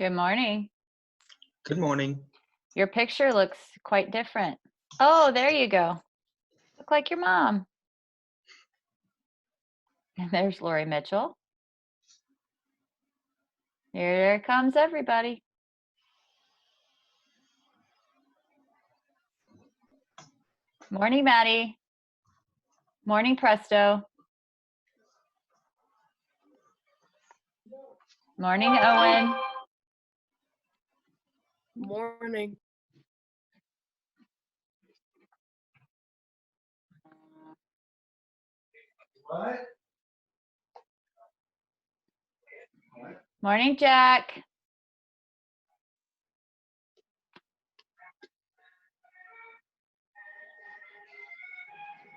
Good morning. Good morning. Your picture looks quite different. Oh, there you go. Look like your mom. And there's Lori Mitchell. Here comes everybody. Morning, Maddie. Morning, Presto. Morning, Owen. Morning. What? Morning, Jack.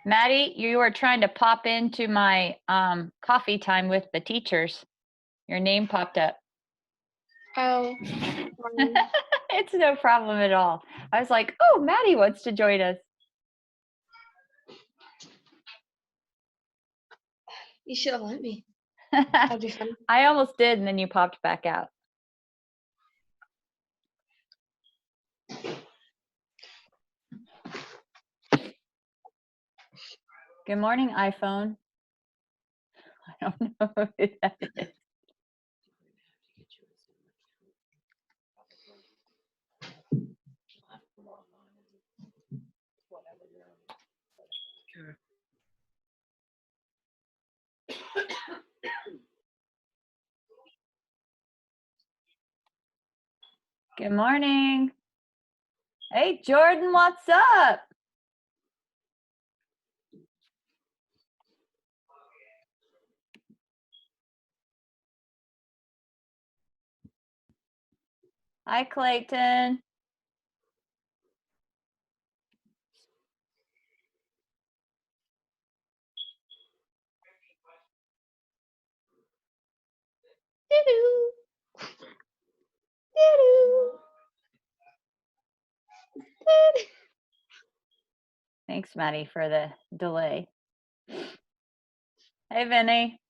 Maddie, you were trying to pop into my coffee time with the teachers. Your name popped up. Oh. It's no problem at all. I was like, oh, Maddie wants to join us. You should have let me. That'd be fun. I almost did, and then you popped back out. Good morning, iPhone. I don't know who that is. Good morning. Hey, Jordan, what's up? Hi, Clayton. Doo-doo. Doo-doo. Doo-doo. Thanks, Maddie, for the delay. Hey, Vinny.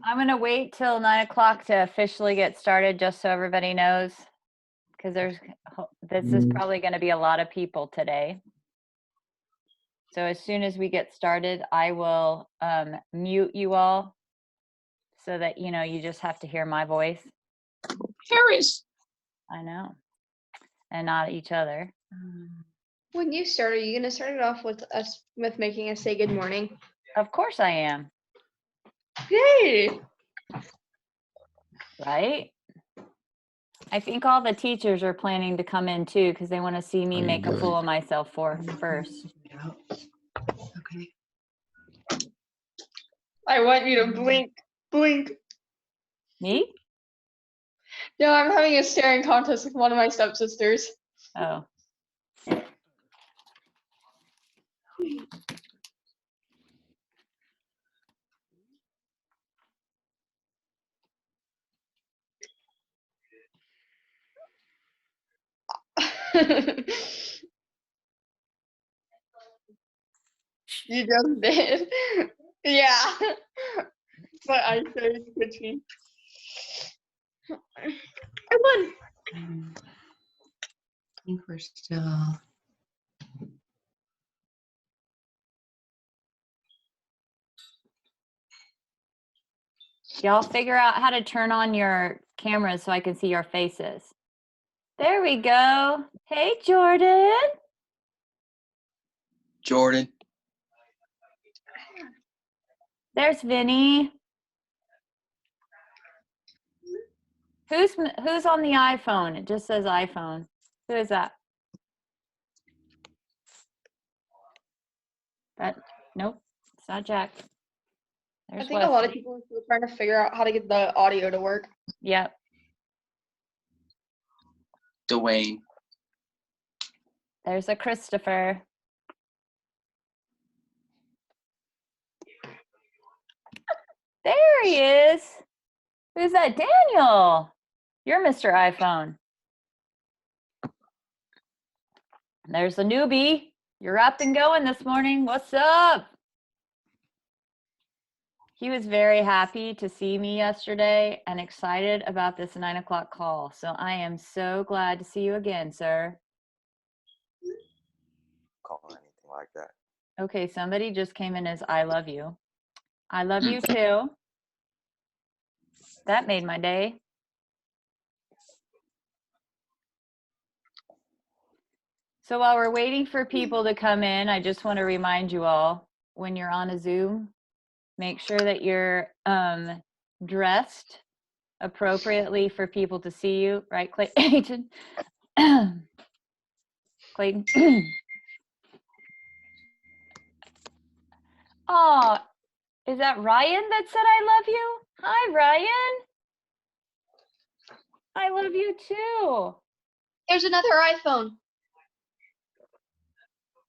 I'm going to wait till 9 o'clock to officially get started, just so everybody knows, because this is probably going to be a lot of people today. So as soon as we get started, I will mute you all so that, you just have to hear my voice. Paris. I know. And not each other. When you start, are you gonna start it off with making us say good morning? Of course I am. Yay! Right? I think all the teachers are planning to come in too, because they want to see me make a fool of myself first. Okay. I want you to blink. Blink. Me? No, I'm having a staring contest with one of my stepsisters. Oh. You just did. Yeah. But I said switching. I won. I think we're still. Y'all figure out how to turn on your cameras so I can see your faces. There we go. Hey, Jordan. Jordan. There's Vinny. Who's on the iPhone? It just says iPhone. Who is that? Nope, it's not Jack. There's I think a lot of Wesley. people are still trying to figure out how to get the audio to work. Yep. Dwayne. There's a Christopher. There he is. Who's that? Daniel. You're Mr. iPhone. There's the newbie. You're up and going this morning. What's up? He was very happy to see me yesterday and excited about this 9 o'clock call. So I am so glad to see you again, sir. Call anything like that. Okay, somebody just came in as I love you. I love you too. That made my day. So while we're waiting for people to come in, I just want to remind you all, when you're on a Zoom, make sure that you're dressed appropriately for people to see you, right, Clayton? Clayton? Oh, is that Ryan that said I love you? Hi, Ryan. I love you too. There's another iPhone.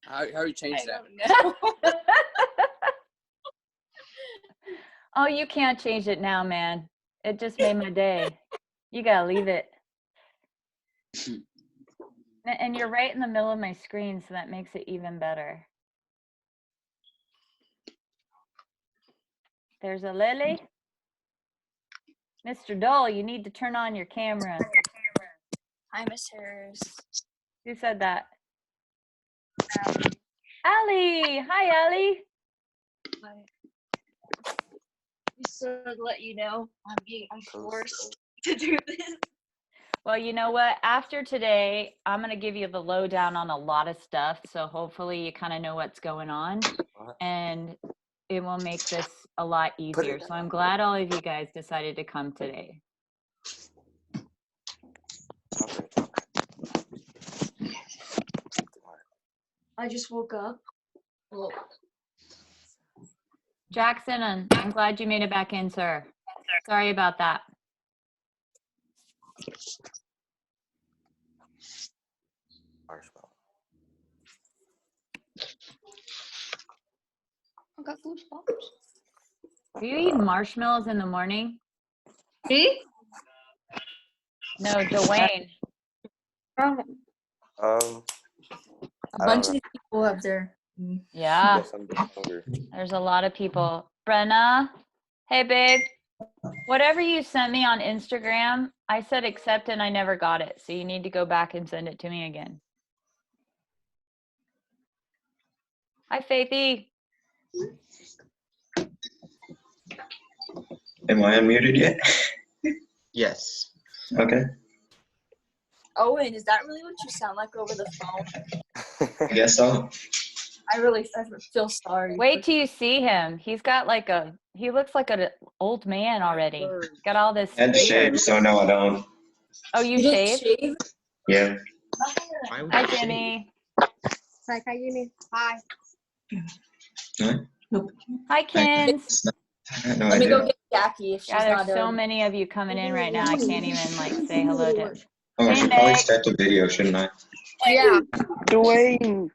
How do you change that? Oh, you can't change it now, man. It just made my day. You gotta leave it. And you're right in the middle of my screen, so that makes it even better. There's a Lily. Mr. Dole, you need to turn on your camera. Hi, Miss Harris. Who said that? Allie. Hi, Allie. Just to let you know, I'm forced to do this. Well, you know what? After today, I'm going to give you the lowdown on a lot of stuff. So hopefully you kind of know what's going on. What? And it will make this a lot Put easier. it So I'm glad all of you guys decided to come today. Okay. I just woke up. Well, Jackson, I'm glad you made it back in, sir. Sorry about that. Marshmallow. I got goosebumps. Do you eat marshmallows in the morning? Me? No, Dwayne. a I bunch don't of people up there. Yeah, guess I'm just hungry. there's a lot of people. Brenna, hey, babe. Whatever you sent me on Instagram, I said accept and I never got it. So you need to go back and send it to me again. Hi, Faithy. Am I unmuted yet? Yes. Okay. Owen, is that really what you sound like over the phone? I guess so. I feel sorry. Wait till you see him. He's got like he looks like an old man already. Got all this I had to beard. shave, so no, I don't. Oh, you You didn't shaved? shave? Yeah. Why would Hi, you shave? Jimmy. Hi, Jimmy. Hi. Hi, Kins. I had no Let me idea. go get Jackie if she's Yeah, there's not so many of you coming in right now. I can't even like say hello to. Oh, I Hey, should probably Meg. start the video, shouldn't I? Yeah. Dwayne.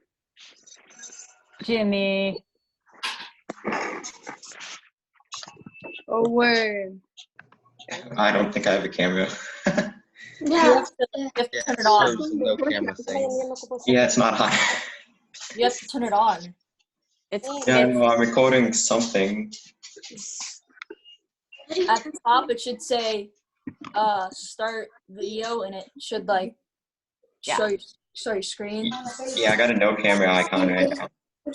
Jimmy. Oh, word. I don't think I have a camera. You have to Yeah, turn it on. shows the no camera thing. Yeah, it's not high. You have to turn it on. It's Yeah, I know, I'm recording something. At the top, it should say start video, and it should like show your screen. Yeah, I got a no camera icon right now.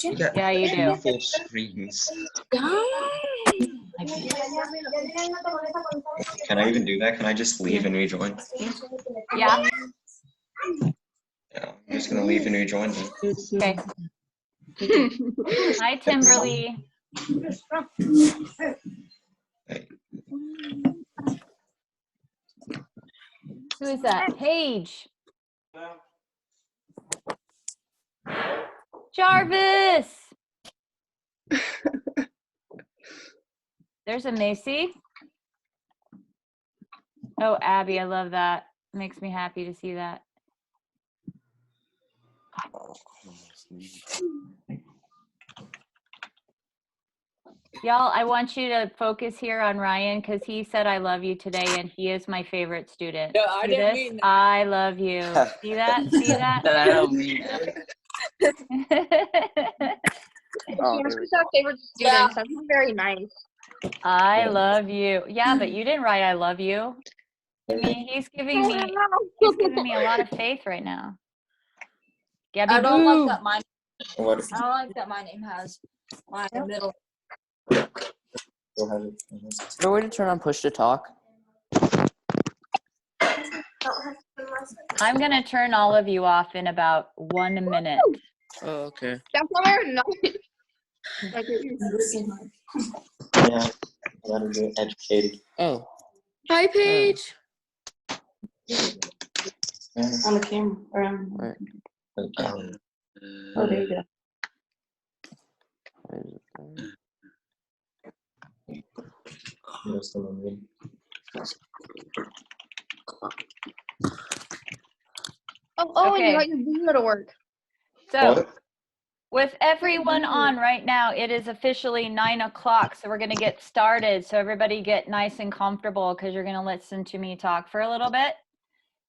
You got Yeah, you do. full screens. Can I even do that? Can I just leave and rejoin? Yeah. Yeah, I'm just gonna leave and rejoin then. Okay. Hi, Timberly. Hey. Who is that? Paige. Jarvis. There's a Macy. Oh, Abby, I love that. Makes me happy to see that. Y'all, I want you to focus here on Ryan because he said I love you today and he is my favorite student. No, I See didn't this? mean that. I love you. See that? See that? I don't mean that. Oh, Yes, here we it's our favorite Yeah. students. That's very nice. I love you. Yeah, but you didn't write I love you. I mean, he's giving me a lot of faith right now. Gabby I don't Boo. like that my What? I don't like that my name has Y in the middle. Is there a way to turn on push to talk? I'm going to turn all of you off in about 1 minute. Oh, okay. That's why we're not. Like, Yeah, I gotta be educated. Oh. Hi, Paige. Yeah. On the camera. Right. Oh, there you go. oh, and you Okay. got your Zoom to work. So What? with everyone on right now, it is officially 9 o'clock. So we're going to get started. So everybody get nice and comfortable because you're going to listen to me talk for a little bit.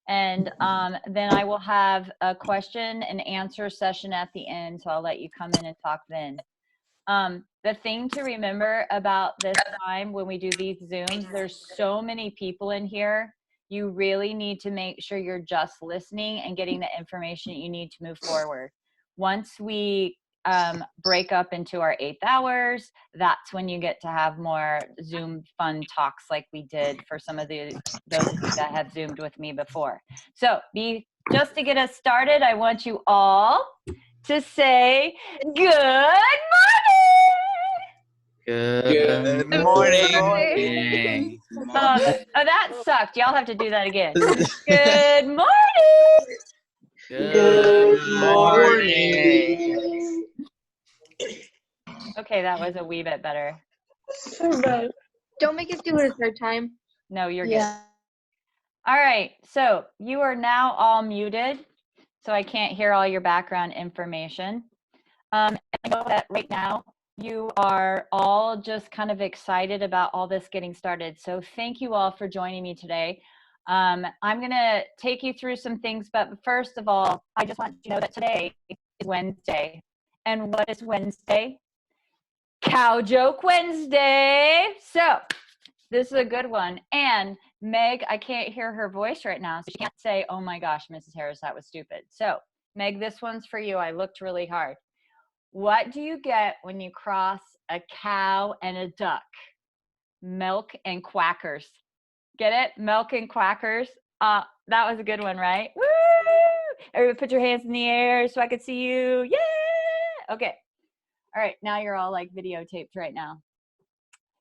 And then I will have a question and answer session at the end. So I'll let you come in and talk then. The thing to remember about this time when we do these Zooms, there's so many people in here. You really need to make sure you're just listening and getting the information you need to move forward. Once we break up into our 8th hours, that's when you get to have more Zoom fun talks like we did for some of those of you that have Zoomed with me before. So just to get us started, I want you all to say good morning. Good Good morning. That sucked. Y'all have to do that again. Good morning. Good morning. Okay, that was a wee bit better. Don't make us do it a third time. No, you're good. All right, so you are now all muted, so I can't hear all your background information. I know that right now you are all just kind of excited about all this getting started. So thank you all for joining me today. I'm going to take you through some things, but first of all, I just want you to know that today is Wednesday. And what is Wednesday? Cow Joke Wednesday. So this is a good one. And Meg, I can't hear her voice right now, so she can't say, oh my gosh, Mrs. Harris, that was stupid. So Meg, this one's for you. I looked really hard. What do you get when you cross a cow and a duck? Milk and quackers. Get it? Milk and quackers. That was a good one, right? Woo! Everybody put your hands in the air so I could see you. Yeah! Okay. All right, now you're all like videotaped right now.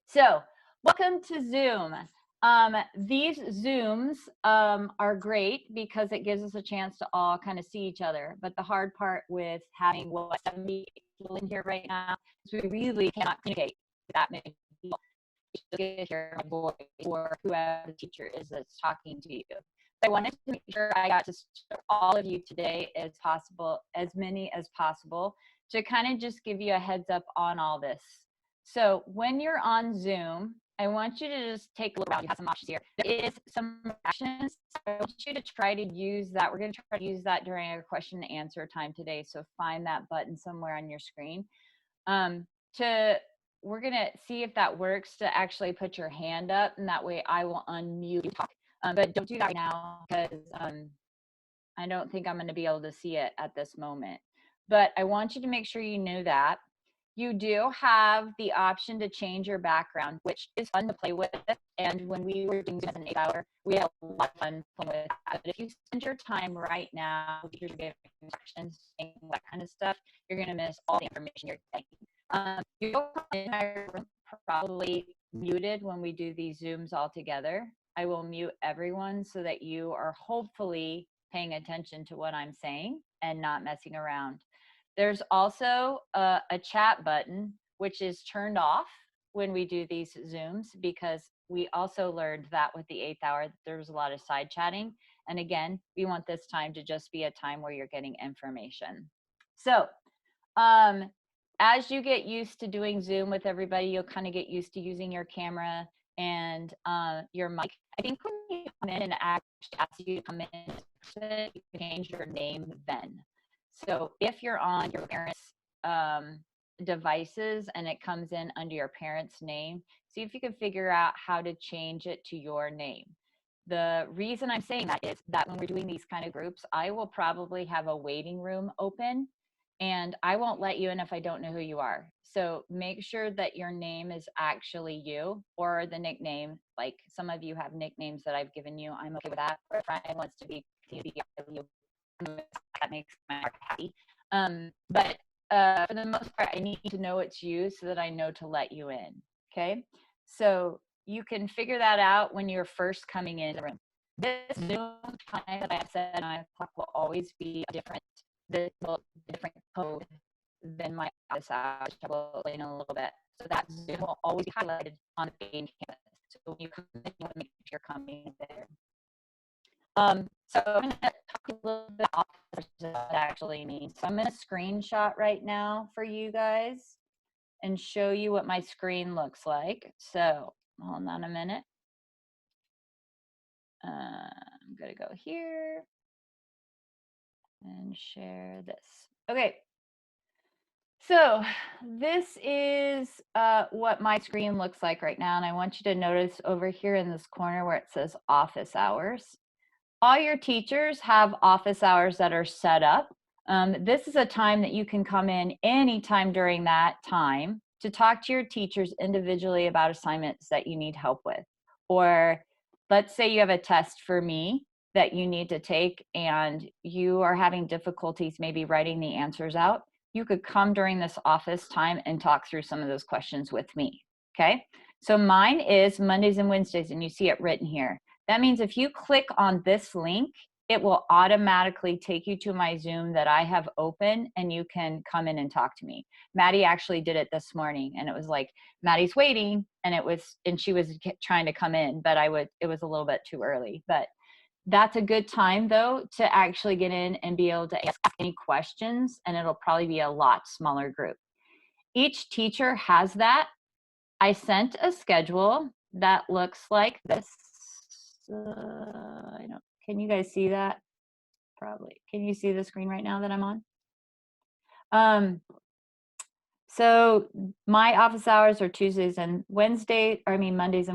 So welcome to Zoom. These Zooms are great because it gives us a chance to all kind of see each other. But the hard part with having 70 people in here right now is we really cannot communicate with that many people. You just get to hear my voice or whoever the teacher is that's talking to you. I wanted to make sure I got to all of you today as possible, as many as possible, to kind of just give you a heads up on all this. So when you're on Zoom, I want you to just take a look around. You have some options here. There is some actions. I want you to try to use that. We're going to try to use that during our question and answer time today. So find that button somewhere on your screen. We're going to see if that works to actually put your hand up, and that way I will unmute you. But don't do that right now because I don't think I'm going to be able to see it at this moment. But I want you to make sure you know that. You do have the option to change your background, which is fun to play with. And when we were doing this as an 8-hour, we had a lot of fun playing with that. But if you spend your time right now, you're giving instructions, that kind of stuff, you're going to miss all the information you're getting. You'll probably muted when we do these Zooms all together. I will mute everyone so that you are hopefully paying attention to what I'm saying and not messing around. There's also a chat button, which is turned off when we do these Zooms, because we also learned that with the 8th hour, there was a lot of side chatting. And again, we want this time to just be a time where you're getting information. So as you get used to doing Zoom with everybody, you'll kind of get used to using your camera and your mic. I think when you come in and actually ask you to come in, you can change your name then. So if you're on your parents' devices and it comes in under your parents' name, see if you can figure out how to change it to your name. The reason I'm saying that is that when we're doing these kind of groups, I will probably have a waiting room open and I won't let you in if I don't know who you are. So make sure that your name is actually you, or the nickname. Like some of you have nicknames that I've given you. I'm okay with that. Or if Ryan wants to be you, that makes my heart happy. But for the most part, I need to know it's you so that I know to let you in. Okay. So you can figure that out when you're first coming in the room. This Zoom time that I said 9 o'clock will always be a different code than my office hours, which I will explain in a little bit. So that Zoom will always be highlighted on the main canvas. So when you come in, you want to make sure you're coming there. So I'm going to talk a little bit about what that actually means. So I'm going to screenshot right now for you guys and show you what my screen looks like. So hold on a minute. I'm going to go here and share this. Okay. So this is what my screen looks like right now. And I want you to notice over here in this corner where it says office hours. All your teachers have office hours that are set up. This is a time that you can come in anytime during that time to talk to your teachers individually about assignments that you need help with. Or let's say you have a test for me that you need to take and you are having difficulties maybe writing the answers out. You could come during this office time and talk through some of those questions with me, okay? So mine is Mondays and Wednesdays, and you see it written here. That means if you click on this link, it will automatically take you to my Zoom that I have open and you can come in and talk to me. Maddie actually did it this morning and it was like, Maddie's waiting and she was trying to come in, but it was a little bit too early. But that's a good time though to actually get in and be able to ask any questions, and it'll probably be a lot smaller group. Each teacher has that. I sent a schedule that looks like this. Can you guys see that? Probably. Can you see the screen right now that I'm on? So my office hours are Mondays and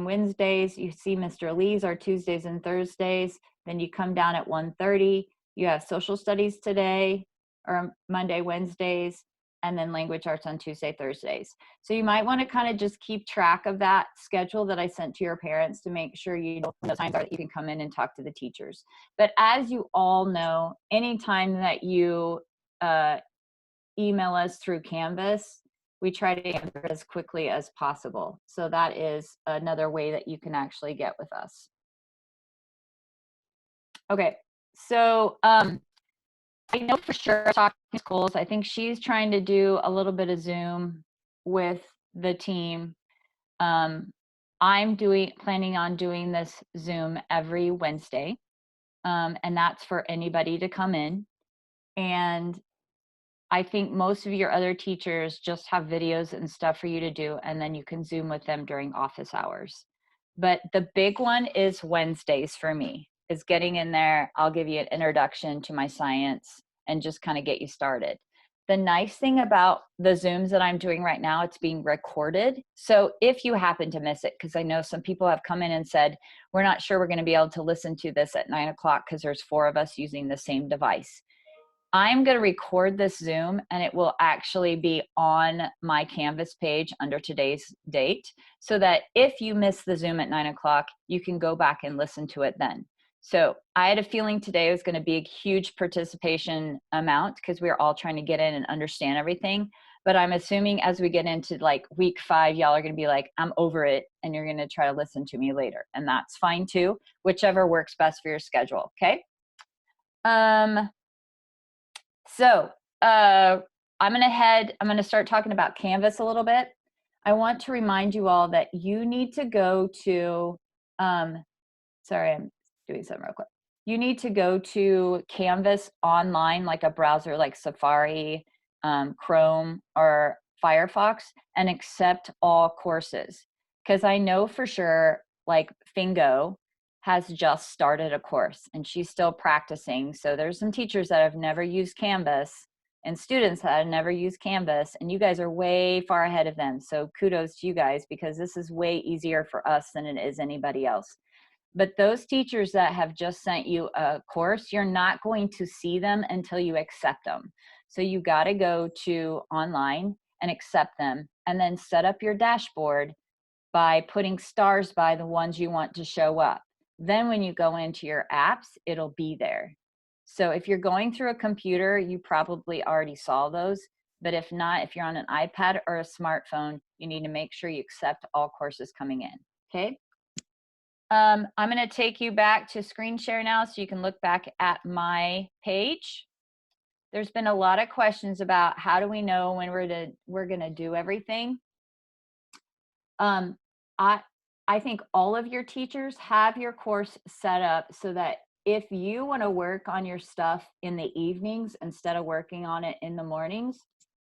Wednesdays. You see Mr. Lee's are Tuesdays and Thursdays. Then you come down at 1:30. You have social studies today, or Monday, Wednesdays, and then language arts on Tuesday, Thursdays. So you might want to kind of just keep track of that schedule that I sent to your parents to make sure you know those times are that you can come in and talk to the teachers. But as you all know, anytime that you email us through Canvas, we try to answer as quickly as possible. So that is another way that you can actually get with us. Okay, so I know for sure talking to schools, I think she's trying to do a little bit of Zoom with the team. I'm planning on doing this Zoom every Wednesday, and that's for anybody to come in. And I think most of your other teachers just have videos and stuff for you to do, and then you can Zoom with them during office hours. But the big one is Wednesdays for me, is getting in there. I'll give you an introduction to my science and just kind of get you started. The nice thing about the Zooms that I'm doing right now, it's being recorded. So if you happen to miss it, because I know some people have come in and said, we're not sure we're going to be able to listen to this at 9 o'clock because there's 4 of us using the same device. I'm going to record this Zoom and it will actually be on my Canvas page under today's date, so that if you miss the Zoom at 9 o'clock, you can go back and listen to it then. So I had a feeling today was going to be a huge participation amount because we were all trying to get in and understand everything. But I'm assuming as we get into like week 5, y'all are going to be like, I'm over it, and you're going to try to listen to me later. And that's fine too, whichever works best for your schedule. Okay. So I'm going to start talking about Canvas a little bit. I want to remind you all that you need to go to, sorry, I'm doing something real quick. You need to go to Canvas online, like a browser like Safari, Chrome, or Firefox and accept all courses. Because I know for sure, like Fingo has just started a course and she's still practicing. So there's some teachers that have never used Canvas and students that have never used Canvas, and you guys are way far ahead of them. So kudos to you guys, because this is way easier for us than it is anybody else. But those teachers that have just sent you a course, you're not going to see them until you accept them. So you got to go to online and accept them, and then set up your dashboard by putting stars by the ones you want to show up. Then when you go into your apps, it'll be there. So if you're going through a computer, you probably already saw those. But if not, if you're on an iPad or a smartphone, you need to make sure you accept all courses coming in, okay? I'm gonna take you back to screen share now so you can look back at my page. There's been a lot of questions about how do we know when we're gonna do everything. I think all of your teachers have your course set up so that if you want to work on your stuff in the evenings instead of working on it in the mornings,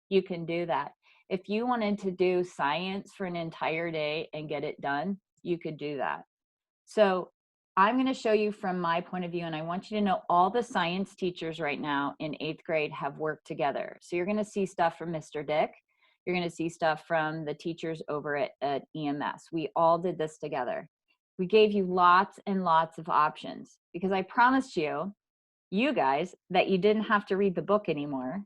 you can do that. If you wanted to do science for an entire day and get it done, you could do that. So I'm going to show you from my point of view, and I want you to know all the science teachers right now in 8th grade have worked together. So you're going to see stuff from Mr. Dick. You're going to see stuff from the teachers over at EMS. We all did this together. We gave you lots and lots of options because I promised you guys, that you didn't have to read the book anymore,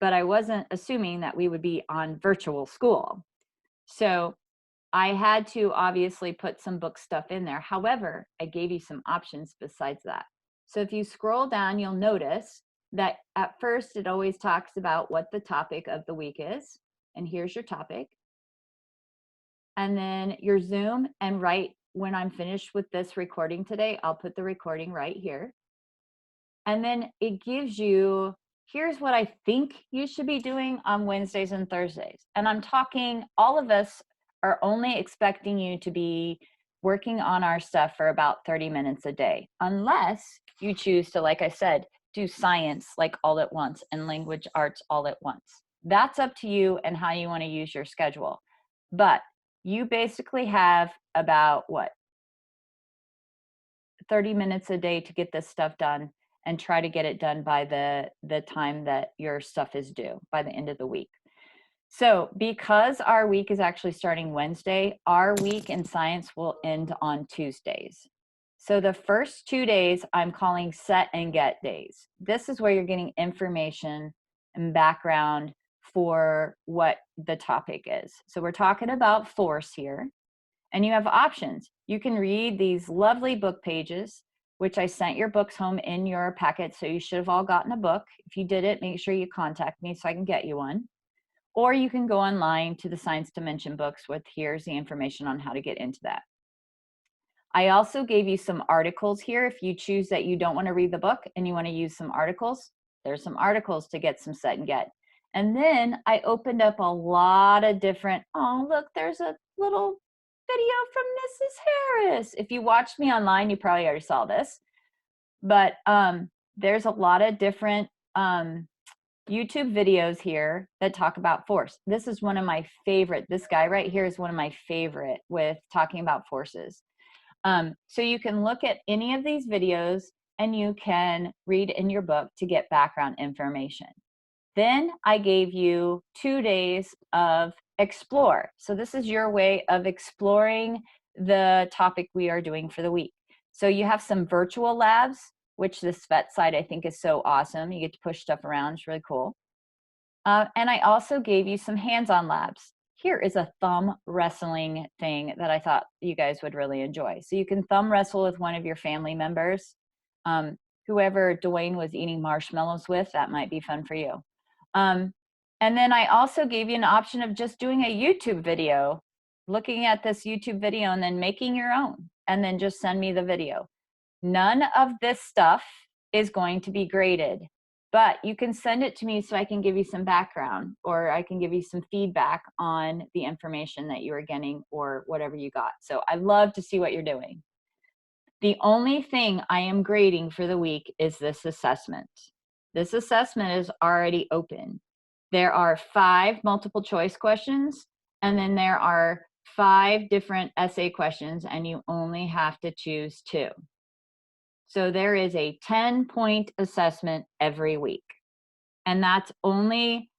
but I wasn't assuming that we would be on virtual school. So I had to obviously put some book stuff in there. However, I gave you some options besides that. So if you scroll down, you'll notice that at first it always talks about what the topic of the week is. And here's your topic. And then your Zoom, and right when I'm finished with this recording today, I'll put the recording right here. And then it gives you, here's what I think you should be doing on Wednesdays and Thursdays. And I'm talking, all of us are only expecting you to be working on our stuff for about 30 minutes a day, unless you choose to, like I said, do science like all at once and language arts all at once. That's up to you and how you want to use your schedule. But you basically have about, what, 30 minutes a day to get this stuff done, and try to get it done by the time that your stuff is due, by the end of the week. So because our week is actually starting Wednesday, our week in science will end on Tuesdays. So the first 2 days I'm calling set and get days. This is where you're getting information and background for what the topic is. So we're talking about force here, and you have options. You can read these lovely book pages, which I sent your books home in your packet, so you should have all gotten a book. If you did it, make sure you contact me so I can get you one. Or you can go online to the Science Dimension books with here's the information on how to get into that. I also gave you some articles here. If you choose that you don't want to read the book and you want to use some articles, there's some articles to get some set and get. And then I opened up a lot of different, oh, look, there's a little video from Mrs. Harris. If you watched me online, you probably already saw this. But there's a lot of different YouTube videos here that talk about force. This is one of my favorite. This guy right here is one of my favorite with talking about forces. So you can look at any of these videos and you can read in your book to get background information. Then I gave you 2 days of explore. So this is your way of exploring the topic we are doing for the week. So you have some virtual labs, which this vet site I think is so awesome. You get to push stuff around, it's really cool. And I also gave you some hands-on labs. Here is a thumb wrestling thing that I thought you guys would really enjoy. So you can thumb wrestle with one of your family members. Whoever Dwayne was eating marshmallows with, that might be fun for you. And then I also gave you an option of just doing a YouTube video, looking at this YouTube video and then making your own, and then just send me the video. None of this stuff is going to be graded, but you can send it to me so I can give you some background, or I can give you some feedback on the information that you are getting or whatever you got. So I love to see what you're doing. The only thing I am grading for the week is this assessment. This assessment is already open. There are 5 multiple choice questions, and then there are 5 different essay questions, and you only have to choose 2. So there is a 10-point assessment every week. And that's only,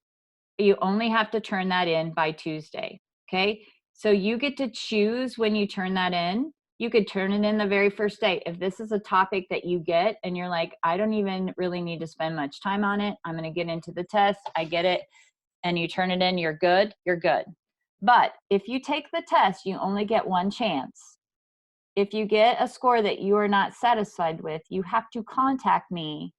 you only have to turn that in by Tuesday, okay? So you get to choose when you turn that in. You could turn it in the very first day. If this is a topic that you get and you're like, I don't even really need to spend much time on it, I'm gonna get into the test, I get it, and you turn it in, you're good, you're good. But if you take the test, you only get 1 chance. If you get a score that you are not satisfied with, you have to contact me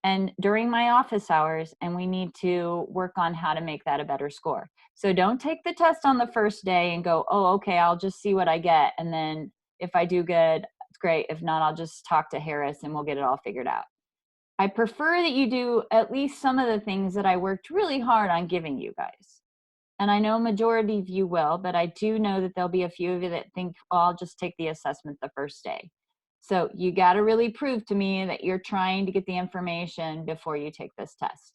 and during my office hours, and we need to work on how to make that a better score. So don't take the test on the first day and go, oh, okay, I'll just see what I get. And then if I do good, it's great. If not, I'll just talk to Harris and we'll get it all figured out. I prefer that you do at least some of the things that I worked really hard on giving you guys. And I know majority of you will, but I do know that there'll be a few of you that think, oh, I'll just take the assessment the first day. So you got to really prove to me that you're trying to get the information before you take this test.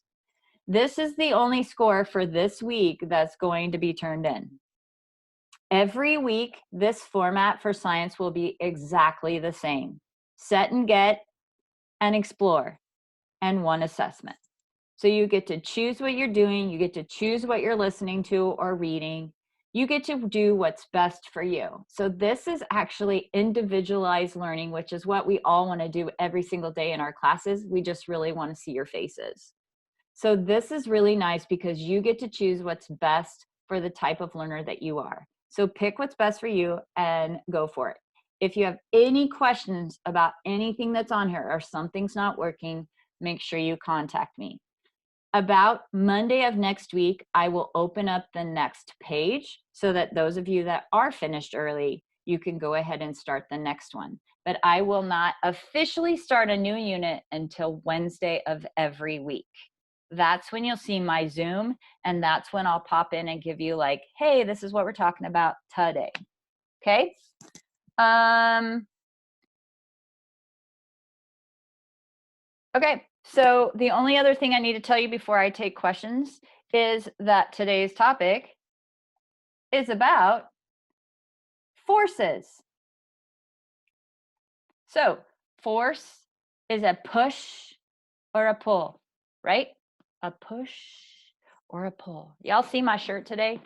This is the only score for this week that's going to be turned in. Every week, this format for science will be exactly the same. Set and get and explore and 1 assessment. So you get to choose what you're doing. You get to choose what you're listening to or reading. You get to do what's best for you. So this is actually individualized learning, which is what we all want to do every single day in our classes. We just really want to see your faces. So this is really nice because you get to choose what's best for the type of learner that you are. So pick what's best for you and go for it. If you have any questions about anything that's on here or something's not working, make sure you contact me. About Monday of next week, I will open up the next page so that those of you that are finished early, you can go ahead and start the next one. But I will not officially start a new unit until Wednesday of every week. That's when you'll see my Zoom, and that's when I'll pop in and give you like, hey, this is what we're talking about today. Okay? Okay. So the only other thing I need to tell you before I take questions is that today's topic is about forces. So force is a push or a pull, right? A push or a pull. Y'all see my shirt today?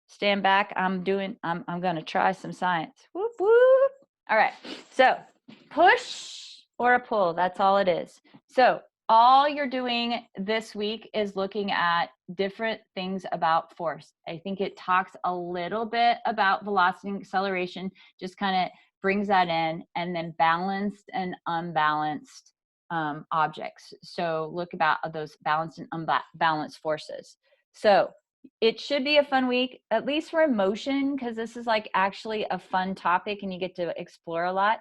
Stand back. I'm going to try some science. Whoop, whoop. All right. So push or a pull, that's all it is. So all you're doing this week is looking at different things about force. I think it talks a little bit about velocity and acceleration, just kind of brings that in, and then balanced and unbalanced objects. So look about those balanced and unbalanced forces. So it should be a fun week, at least for emotion, because this is like actually a fun topic and you get to explore a lot.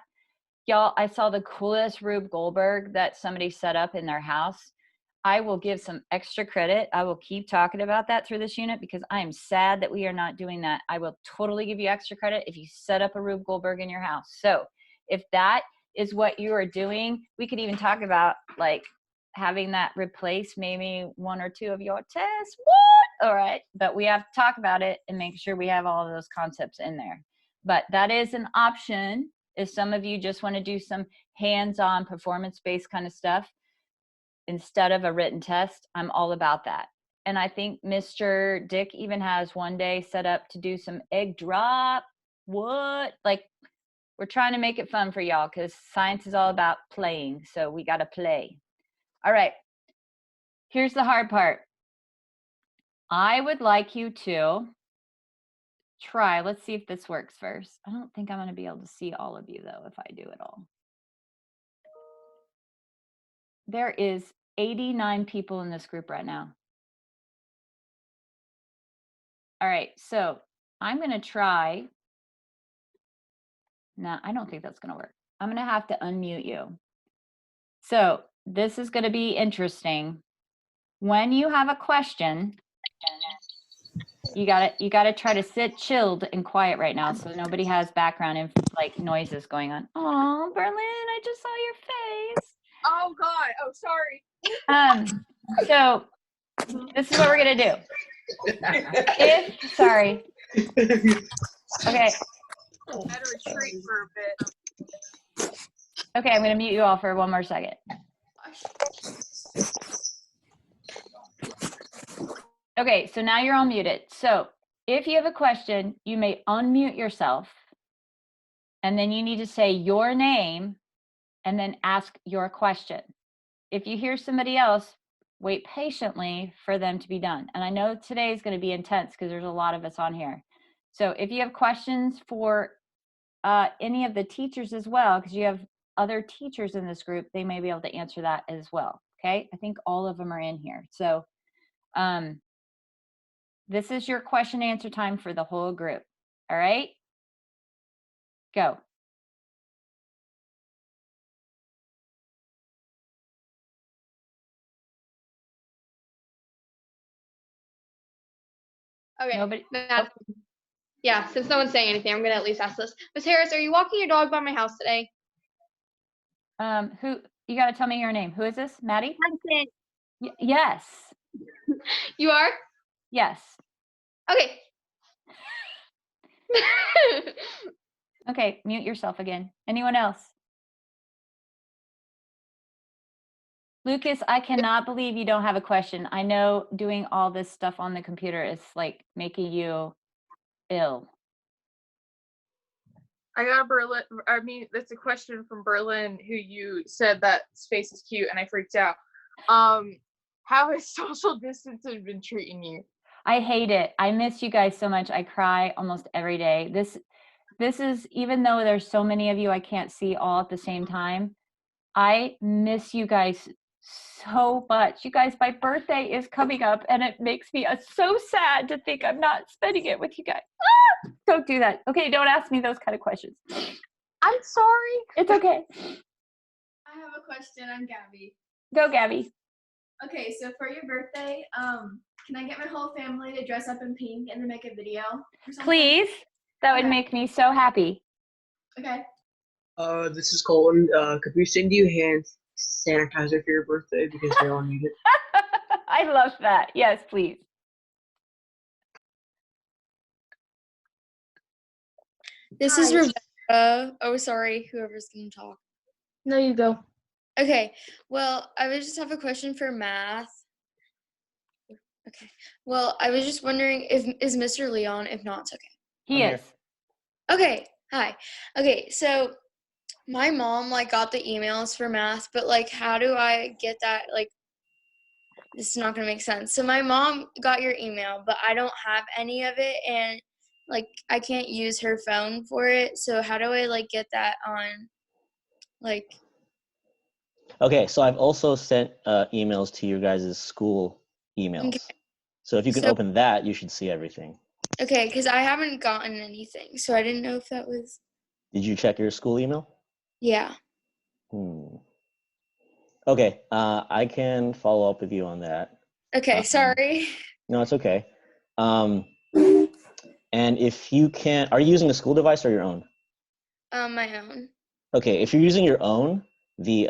Y'all, I saw the coolest Rube Goldberg that somebody set up in their house. I will give some extra credit. I will keep talking about that through this unit because I am sad that we are not doing that. I will totally give you extra credit if you set up a Rube Goldberg in your house. So if that is what you are doing, we could even talk about like having that replace maybe 1 or 2 of your tests. What? All right. But we have to talk about it and make sure we have all of those concepts in there. But that is an option. If some of you just want to do some hands-on performance-based kind of stuff instead of a written test, I'm all about that. And I think Mr. Dick even has one day set up to do some egg drop. What? Like, we're trying to make it fun for y'all because science is all about playing. So we got to play. All right. Here's the hard part. I would like you to try, let's see if this works first. I don't think I'm going to be able to see all of you though if I do it all. There is 89 people in this group right now. All right, so I'm going to try. No, I don't think that's going to work. I'm going to have to unmute you. So this is going to be interesting. When you have a question, you gotta try to sit chilled and quiet right now so nobody has background and like noises going on. Oh, Berlin, I just saw your face. Oh God. Oh, sorry. So This is what we're gonna do. Sorry. Okay. Had to retreat for a bit. Okay, I'm gonna mute you all for one more second. Okay, so now you're all muted. So if you have a question, you may unmute yourself, and then you need to say your name and then ask your question. If you hear somebody else, wait patiently for them to be done. And I know today is going to be intense because there's a lot of us on here. So if you have questions for any of the teachers as well, because you have other teachers in this group, they may be able to answer that as well. Okay, I think all of them are in here. So this is your question and answer time for the whole group. All right, go. Okay. Nobody. Yeah, since no one's saying anything, I'm gonna at least ask this. Miss Harris, are you walking your dog by my house today? Who? You got to tell me your name. Who is this? Maddie? Hudson. Yes. You are? Yes. Okay. Okay, mute yourself again. Anyone else? Lucas, I cannot believe you don't have a question. I know doing all this stuff on the computer is like making you ill. I got Berlin. I mean, that's a question from Berlin, who you said that space is cute, and I freaked out. How has social distancing been treating you? I hate it. I miss you guys so much. I cry almost every day. This is, even though there's so many of you I can't see all at the same time, I miss you guys so much. You guys, my birthday is coming up and it makes me so sad to think I'm not spending it with you guys. Ah! Don't do that. Okay, don't ask me those kind of questions. I'm sorry. It's okay. I have a question. I'm Gabby. Go, Gabby. Okay, so for your birthday, can I get my whole family to dress up in pink and then make a video or something? Please. That would Okay. make me so happy. Okay. This is Colton. Could we send you hand sanitizer for your birthday because we all need it? I love that. Yes, please. This is Rebecca. Oh, sorry, whoever's gonna talk. No, you go. Okay, well, I would just have a question for math. Okay, well, I was just wondering is Mr. Leon? If not, it's okay. He is. Okay, hi. Okay, so my mom got the emails for math, but how do I get that? This is not gonna make sense. So my mom got your email, but I don't have any of it, and I can't use her phone for it. So how do I get that on Okay, so I've also sent emails to your guys' school emails. Okay. So if you can So- open that, you should see everything. Okay, because I haven't gotten anything, so I didn't know if that was. Did you check your school email? Yeah. Okay, I can follow up with you on that. Okay, sorry. No, it's okay. And if you can, are you using a school device or your own? My own. Okay, if you're using your own, the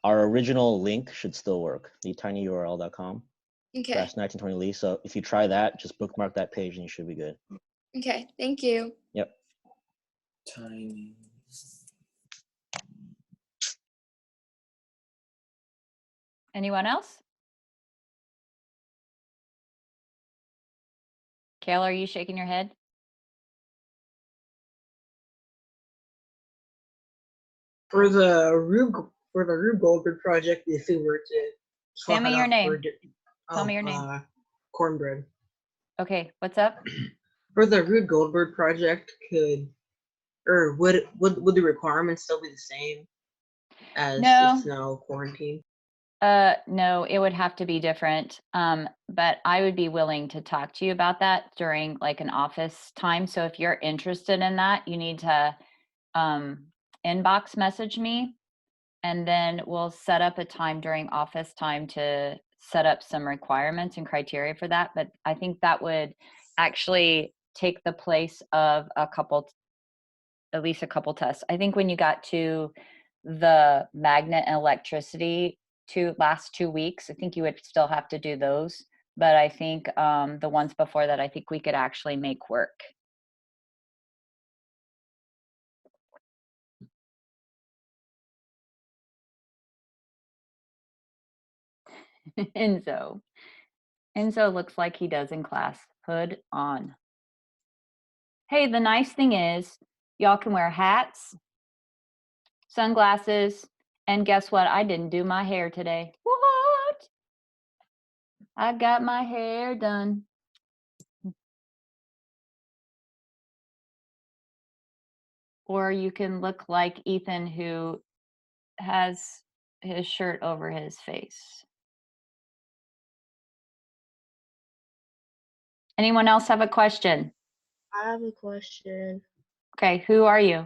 our original link should still work, the tinyurl.com. Okay. That's 1920 Lee. So if you try that, just bookmark that page and you should be good. Okay, thank you. Yep. Tiny. Anyone else? Kayla, are you shaking your head? For the Rube Goldberg project, if we were to swap Tell me it your out name. for Tell me your name. Cornbread. Okay, what's up? For the Rube Goldberg project, would the requirements still be the same as No. it's now quarantine? No, it would have to be different. But I would be willing to talk to you about that during an office time. So if you're interested in that, you need to inbox message me, and then we'll set up a time during office time to set up some requirements and criteria for that. But I think that would actually take the place of at least a couple tests. I think when you got to the magnet and electricity last 2 weeks, I think you would still have to do those. but I think the ones before that, I think we could actually make work. Enzo looks like he does in class. Hood on. Hey, the nice thing is y'all can wear hats, sunglasses, and guess what? I didn't do my hair today. What? I got my hair done. Or you can look like Ethan, who has his shirt over his face. Anyone else have a question? I have a question. Okay, who are you?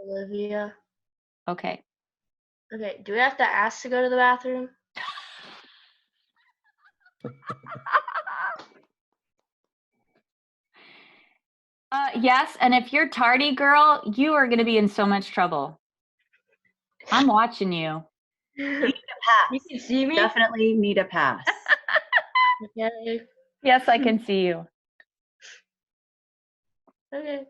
Olivia. Okay. Okay, do we have to ask to go to the bathroom? Yes, and if you're tardy, girl, you are going to be in so much trouble. I'm watching you. You need a pass. You can see me? Definitely need a pass. Okay. Yes, I can see you. Okay.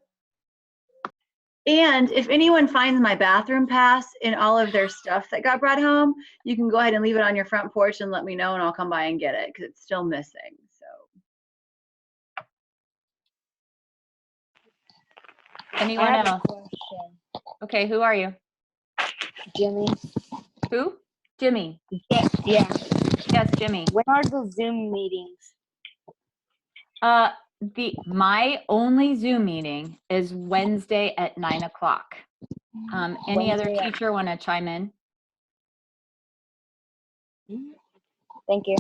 And if anyone finds my bathroom pass in all of their stuff that got brought home, you can go ahead and leave it on your front porch and let me know, and I'll come by and get it because it's still missing. So. Anyone else? Okay, who are you? Jimmy. Who? Jimmy. Yeah. Yes, Jimmy. When are the Zoom meetings? My only Zoom meeting is Wednesday at 9 o'clock. Any other Wednesday at- teacher want to chime in? Thank you.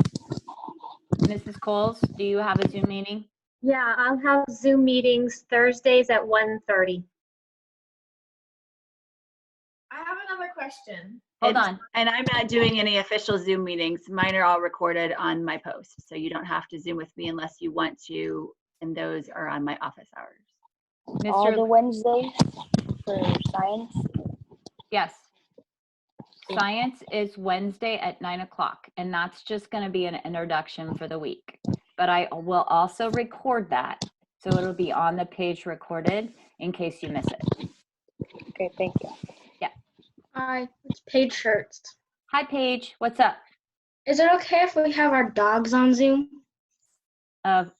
Mrs. Coles, do you have a Zoom meeting? Yeah, I'll have Zoom meetings Thursdays at 1:30. I have another question. Hold on. And I'm not doing any official Zoom meetings. Mine are all recorded on my post. So you don't have to Zoom with me unless you want to. And those are on my office hours. All the Wednesdays for science? Yes. Science is Wednesday at 9 o'clock, and that's just going to be an introduction for the week. But I will also record that, so it'll be on the page recorded in case you miss it. Okay, thank you. Yeah. Hi, it's Paige Shirts. Hi, Paige. What's up? Is it okay if we have our dogs on Zoom?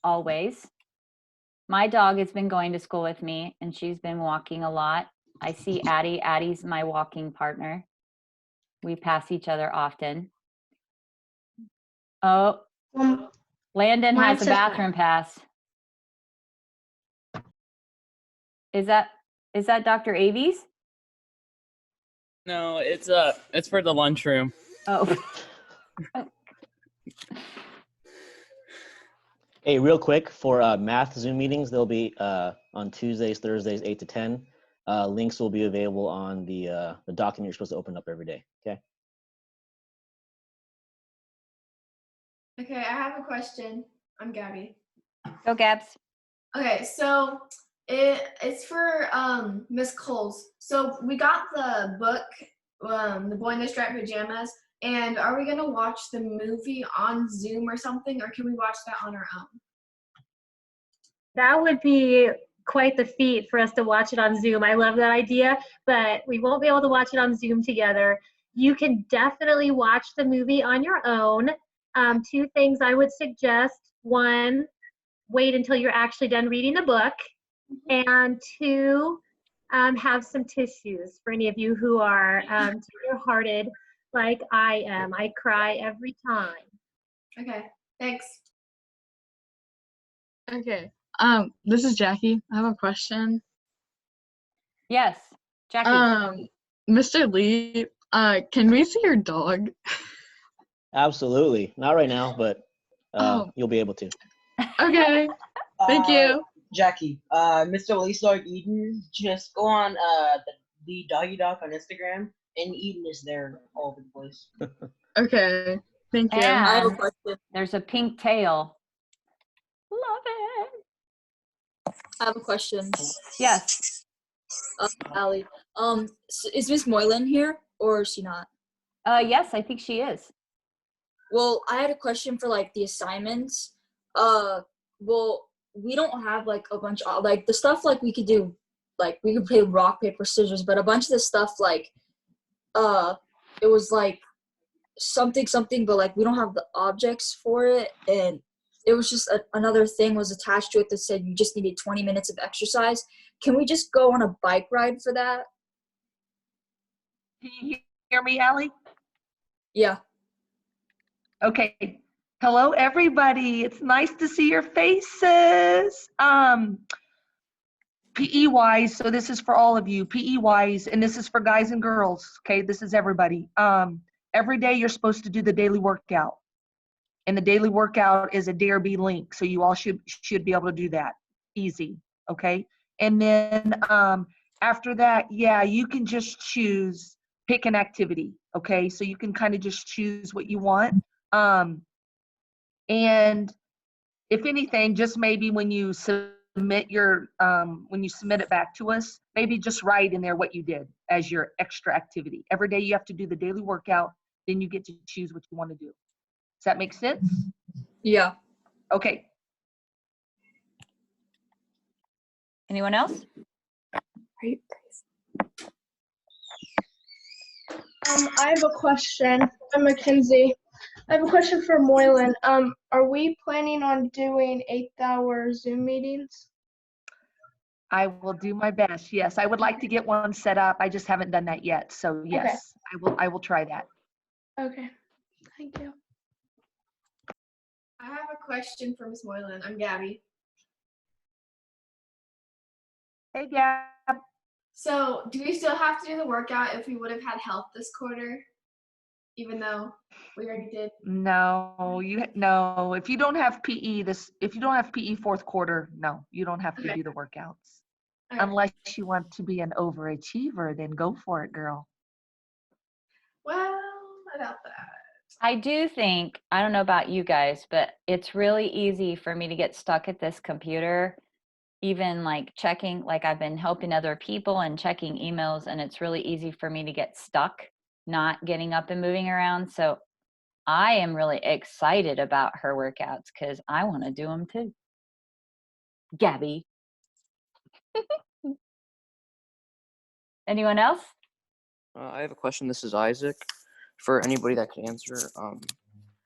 Always. My dog has been going to school with me, and she's been walking a lot. I see Addie. Addie's my walking partner. We pass each other often. Oh, Landon mine has a says that. bathroom pass. Is that Dr. Avies? No, it's for the lunchroom. Oh. Hey, real quick, for math Zoom meetings, they'll be on Tuesdays, Thursdays, 8 to 10. Links will be available on the document you're supposed to open up every day, okay? Okay, I have a question. I'm Gabby. Go, Gabs. Okay, so it's for Miss Coles. So we got the book, The Boy in the Striped Pajamas, and are we gonna watch the movie on Zoom or something, or can we watch that on our own? That would be quite the feat for us to watch it on Zoom. I love that idea, but we won't be able to watch it on Zoom together. You can definitely watch the movie on your own. Two things I would suggest. One, wait until you're actually done reading the book. And two, have some tissues for any of you who are tender-hearted like I am. I cry every time. Okay, thanks. Okay. This is Jackie. I have a question. Yes, Jackie. Mr. Lee, can we see your dog? Absolutely. Not right now, but you'll be able to. Okay. Thank you. Jackie, Mr. Lee's dog Eden, just go on the Doggy Doc on Instagram, and Eden is there all over the place. Okay. Thank you. And I have a question. there's a pink tail. Love it. I have a question. Yes. Allie. Is Miss Moylan here or is she not? Yes, I think she is. Well, I had a question for like the assignments. Well, we don't have like a bunch of like the stuff like we could do, like we could play rock paper scissors, but a bunch of the stuff like, it was like something, but like we don't have the objects for it, and it was just another thing was attached to it that said you just needed 20 minutes of exercise. Can we just go on a bike ride for that? Can you hear me, Allie? Yeah. Okay. Hello, everybody. It's nice to see your faces. PE-wise, so this is for all of you, PE-wise, and this is for guys and girls, okay? This is everybody. Every day you're supposed to do the daily workout. And the daily workout is a Dare Be link, so you all should be able to do that. Easy, okay? And then after that, yeah, you can just pick an activity, okay? So you can kind of just choose what you want. And if anything, just maybe when you submit it back to us, maybe just write in there what you did as your extra activity. Every day you have to do the daily workout, then you get to choose what you want to do. Does that make sense? Yeah. Okay. Anyone else? I have a question. I'm Mackenzie. I have a question for Moylan. Are we planning on doing 8-hour Zoom meetings? I will do my best. Yes, I would like to get one set up. I just haven't done that yet. So yes, I will try that. Okay. Thank you. I have a question for Ms. Moylan. I'm Gabby. Hey, Gab. So, do we still have to do the workout if we would have had health this quarter, even though we already did? No, no. If you don't have PE fourth quarter, no, you don't have to do the workouts. Okay. Unless you want to be an overachiever, then go for it, girl. Well, about that. I do think, I don't know about you guys, but it's really easy for me to get stuck at this computer, even like checking, like I've been helping other people and checking emails, and it's really easy for me to get stuck, not getting up and moving around. So I am really excited about her workouts because I want to do them too. Gabby. Anyone else? I have a question. This is Isaac. For anybody that can answer.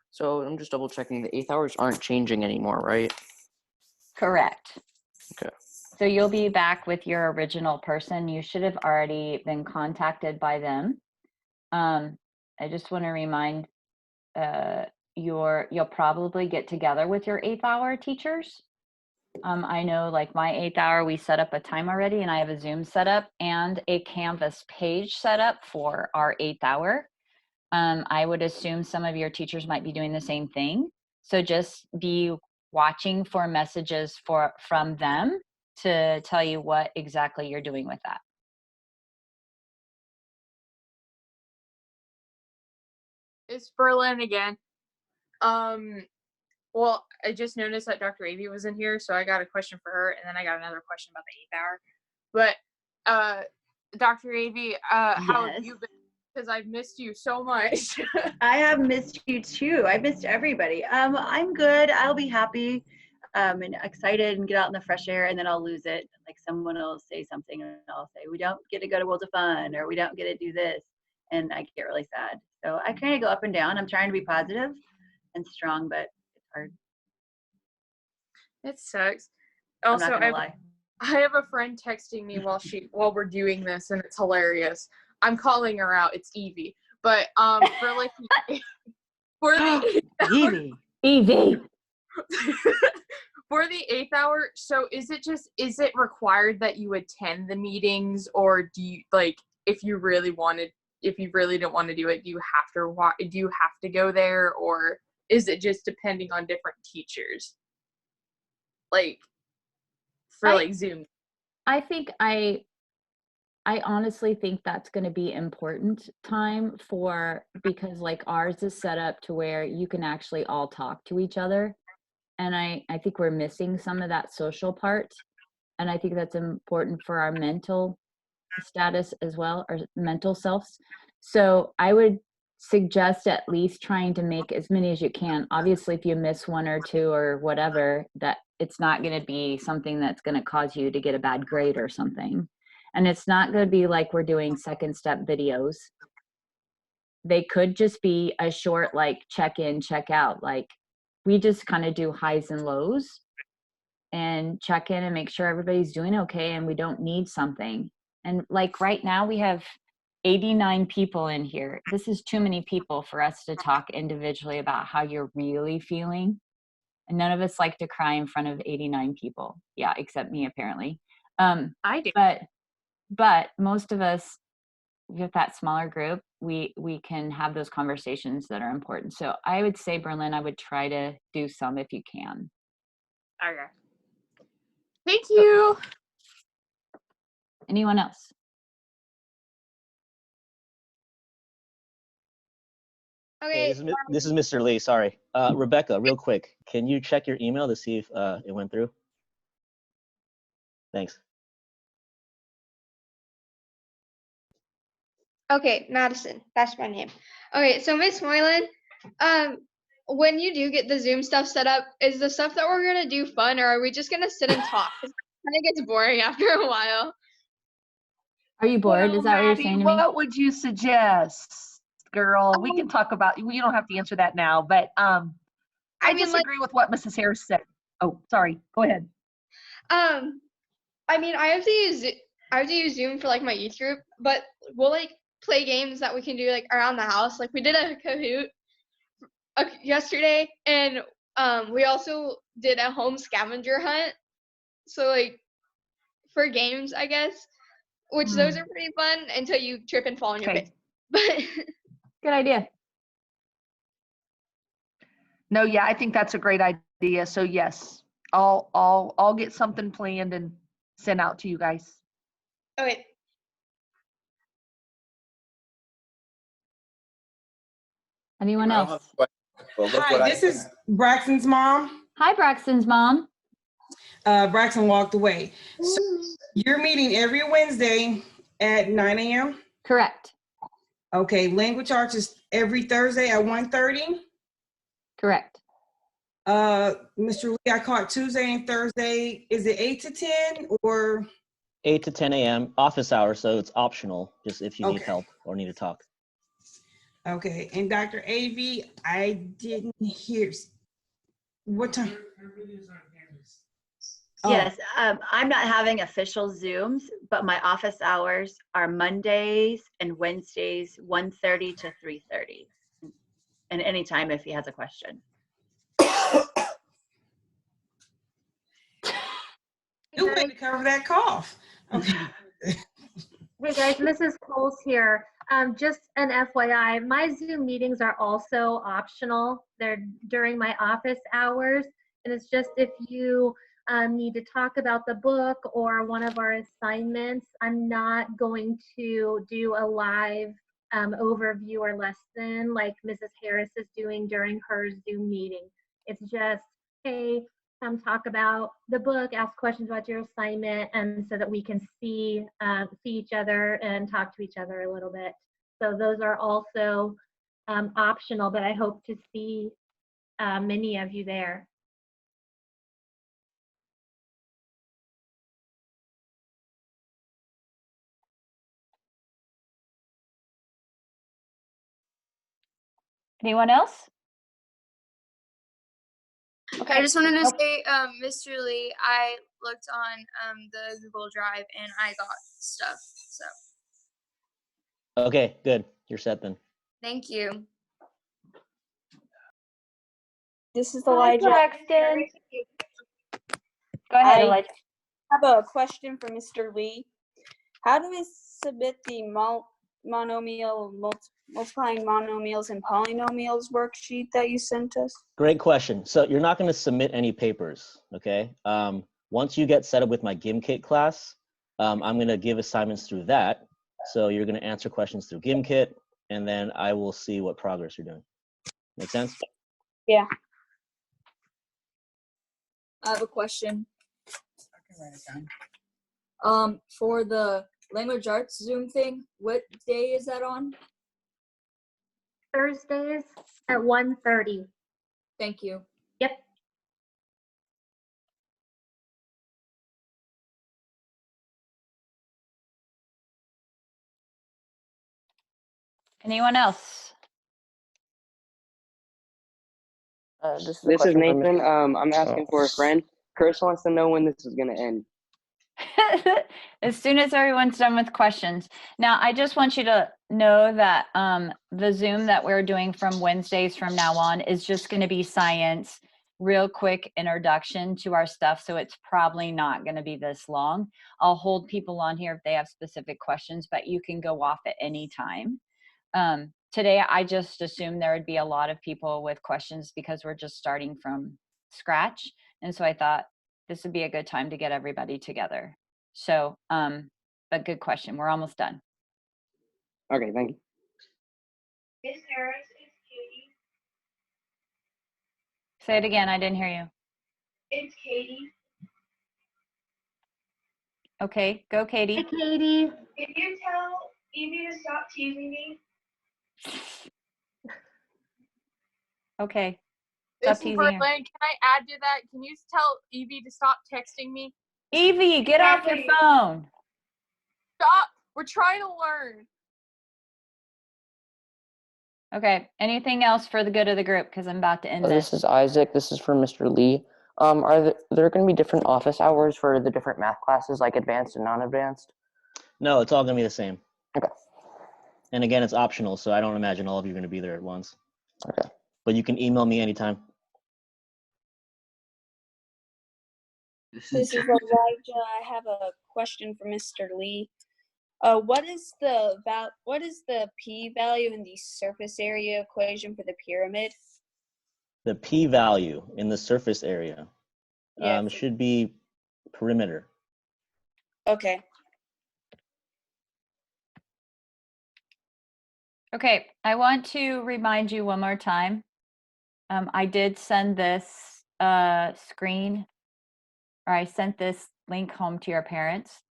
So I'm just double checking. The 8 hours aren't changing anymore, right? Correct. Okay. So you'll be back with your original person. You should have already been contacted by them. I just want to remind you'll probably get together with your 8th-hour teachers. I know like my 8th hour, we set up a time already, and I have a Zoom set up and a Canvas page set up for our 8th hour. I would assume some of your teachers might be doing the same thing. So just be watching for messages from them to tell you what exactly you're doing with that. It's Berlin again. Well, I just noticed that Dr. Avey was in here, so I got a question for her, and then I got another question about the 8th hour. But Dr. Avey, how have you been? Because I've missed you so much. I have missed you too. I missed everybody. I'm good. I'll be happy and excited and get out in the fresh air, and then I'll lose it. Like someone will say something and I'll say, we don't get to go to Worlds of Fun, or we don't get to do this. And I get really sad. So I kind of go up and down. I'm trying to be positive and strong, but it's hard. It sucks. I'm Also, not gonna lie. I have a friend texting me while we're doing this, and it's hilarious. I'm calling her out. It's Evie. But for like for the Evie. For the 8th hour, so is it required that you attend the meetings, or do you, like, if you really didn't want to do it, do you have to go there, or is it just depending on different teachers? Like for Zoom. I think I honestly think that's going to be important time because like ours is set up to where you can actually all talk to each other. And I think we're missing some of that social part. And I think that's important for our mental status as well, our mental selves. So I would suggest at least trying to make as many as you can. Obviously, if you miss one or two or whatever, that it's not going to be something that's going to cause you to get a bad grade or something. And it's not going to be like we're doing second step videos. They could just be a short, like, check in, check out. Like, we just kind of do highs and lows and check in and make sure everybody's doing okay and we don't need something. And like right now we have 89 people in here. This is too many people for us to talk individually about how you're really feeling. And none of us like to cry in front of 89 people. Yeah, except me apparently. I do. But most of us, with that smaller group, we can have those conversations that are important. So I would say, Berlin, I would try to do some if you can. Okay. Thank you. Anyone else? Hey, this is Mr. Lee. Sorry, Rebecca. Real quick, can you check your email to see if it went through? Thanks. Okay, Madison, that's my name. Okay, so Miss Moylan, when you do get the Zoom stuff set up, is the stuff that we're gonna do fun, or are we just gonna sit and talk? 'Cause it kind of gets boring after a while. Are you bored? Well, Is that what you're Maddie, saying to me? what would you suggest, girl? We can talk about. You don't have to answer that now, but I mean, disagree with what Mrs. Harris said. Oh, sorry. Go ahead. I mean, I have to use Zoom for like my youth group, but we'll like play games that we can do like around the house. Like we did a Kahoot yesterday, and we also did a home scavenger hunt. So like for games, I guess, which those are pretty fun until you trip and fall on your face. But good idea. No, yeah, I think that's a great idea. So yes, I'll get something planned and sent out to you guys. Okay. Anyone else? Hi, this is Braxton's mom. Hi, Braxton's mom. Braxton walked away. So you're meeting every Wednesday at 9 a.m.? Correct. Okay, language arts is every Thursday at 1:30? Correct. Mr. Lee, I caught Tuesday and Thursday. Is it 8 to 10 or? 8 to 10 a.m. office hours, so it's optional, just if you need help or need to talk. Okay, and Dr. Avey, I didn't hear. What time? Yes, I'm not having official Zooms, but my office hours are Mondays and Wednesdays, 1:30 to 3:30. And anytime if he has a question. You way to cover that cough. Okay. Hey guys, Mrs. Coles here. Just an FYI, my Zoom meetings are also optional. They're during my office hours, and it's just if you need to talk about the book or one of our assignments, I'm not going to do a live overview or lesson like Mrs. Harris is doing during her Zoom meeting. It's just, hey, talk about the book, ask questions about your assignment, and so that we can see each other and talk to each other a little bit. So those are also optional, but I hope to see many of you there. Anyone else? Okay, I just wanted to say, Mr. Lee, I looked on the Google Drive and I got stuff. So Okay, good. You're set then. thank you. This is Hi, Elijah. Braxton. Go ahead, I Elijah. have a question for Mr. Lee. How do we submit the multiplying monomials and polynomials worksheet that you sent us? Great question. So you're not going to submit any papers, okay? Once you get set up with my GimKit class, I'm going to give assignments through that. So you're going to answer questions through GimKit, and then I will see what progress you're doing. Make sense? Yeah. I have a question. For the language arts Zoom thing, what day is that on? Thursdays at 1:30. Thank you. Yep. Anyone else? This is a This is question for Nathan. Mr. I'm asking for a friend. Chris wants to know when this is gonna end. As soon as everyone's done with questions. Now, I just want you to know that the Zoom that we're doing from Wednesdays from now on is just going to be science, real quick introduction to our stuff. So it's probably not going to be this long. I'll hold people on here if they have specific questions, but you can go off at any time. Today, I just assumed there would be a lot of people with questions because we're just starting from scratch. And so I thought this would be a good time to get everybody together. So, but good question. We're almost done. Okay, thank you. Miss Harris is Katie. Say it again. I didn't hear you. It's Katie. Okay, go Katie. Hey, Katie. Can you tell Evie to stop teasing me? Okay. Stop This is teasing Berlin. her. Can I add to that? Can you tell Evie to stop texting me? Evie, get off your phone. Stop. We're trying to learn. Okay. Anything else for the good of the group? Because I'm about to end This this. is Isaac. This is for Mr. Lee. Are there going to be different office hours for the different math classes, like advanced and non-advanced? No, it's all going to be the same. Okay. And again, it's optional, so I don't imagine all of you are going to be there at once. Okay. But you can email me anytime. This is Elijah. I have a question for Mr. Lee. What is the p-value in the surface area equation for the pyramid? The p-value in the surface area should be perimeter. Okay. Okay. I want to remind you one more time. I did send this screen, or I sent this link home to your parents,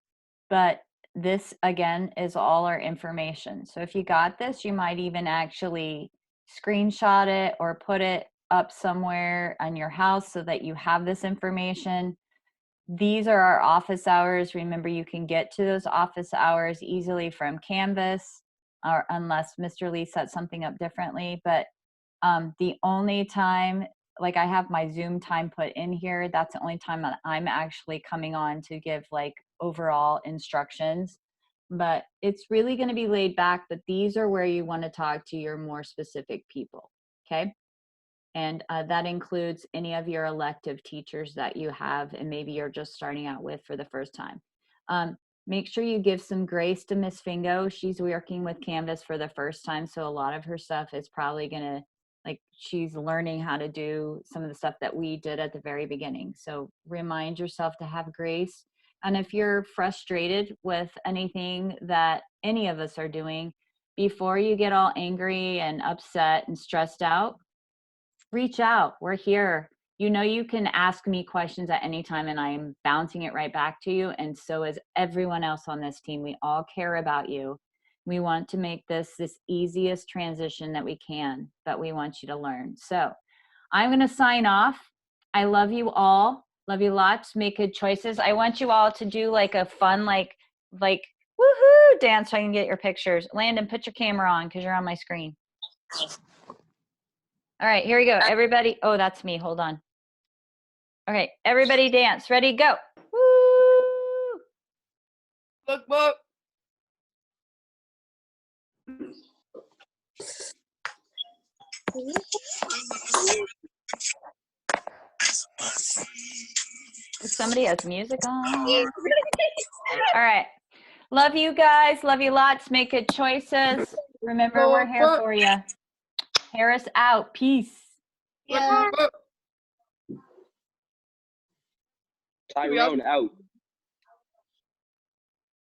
but this again is all our information. So if you got this, you might even actually screenshot it or put it up somewhere on your house so that you have this information. These are our office hours. Remember, you can get to those office hours easily from Canvas, or unless Mr. Lee set something up differently. But the only time, like I have my Zoom time put in here, that's the only time that I'm actually coming on to give like overall instructions. But it's really going to be laid back, but these are where you want to talk to your more specific people, okay? And that includes any of your elective teachers that you have and maybe you're just starting out with for the first time. Make sure you give some grace to Miss Fingo. She's working with Canvas for the first time, so a lot of her stuff is probably going to, like, she's learning how to do some of the stuff that we did at the very beginning. So remind yourself to have grace. And if you're frustrated with anything that any of us are doing, before you get all angry and upset and stressed out, reach out. We're here. You know, you can ask me questions at any time and I'm bouncing it right back to you. And so is everyone else on this team. We all care about you. We want to make this easiest transition that we can, but we want you to learn. So I'm going to sign off. I love you all. Love you lots. Make good choices. I want you all to do like a fun, like woohoo dance so I can get your pictures. Landon, put your camera on because you're on my screen. All right, here we go. Everybody. Oh, that's me. Hold on. Okay, everybody dance. Ready, go. Woo! Look. If somebody has music on. All right. Love you guys. Love you lots. Make good choices. Remember, we're here for you. Harris out. Peace. Tyrone out.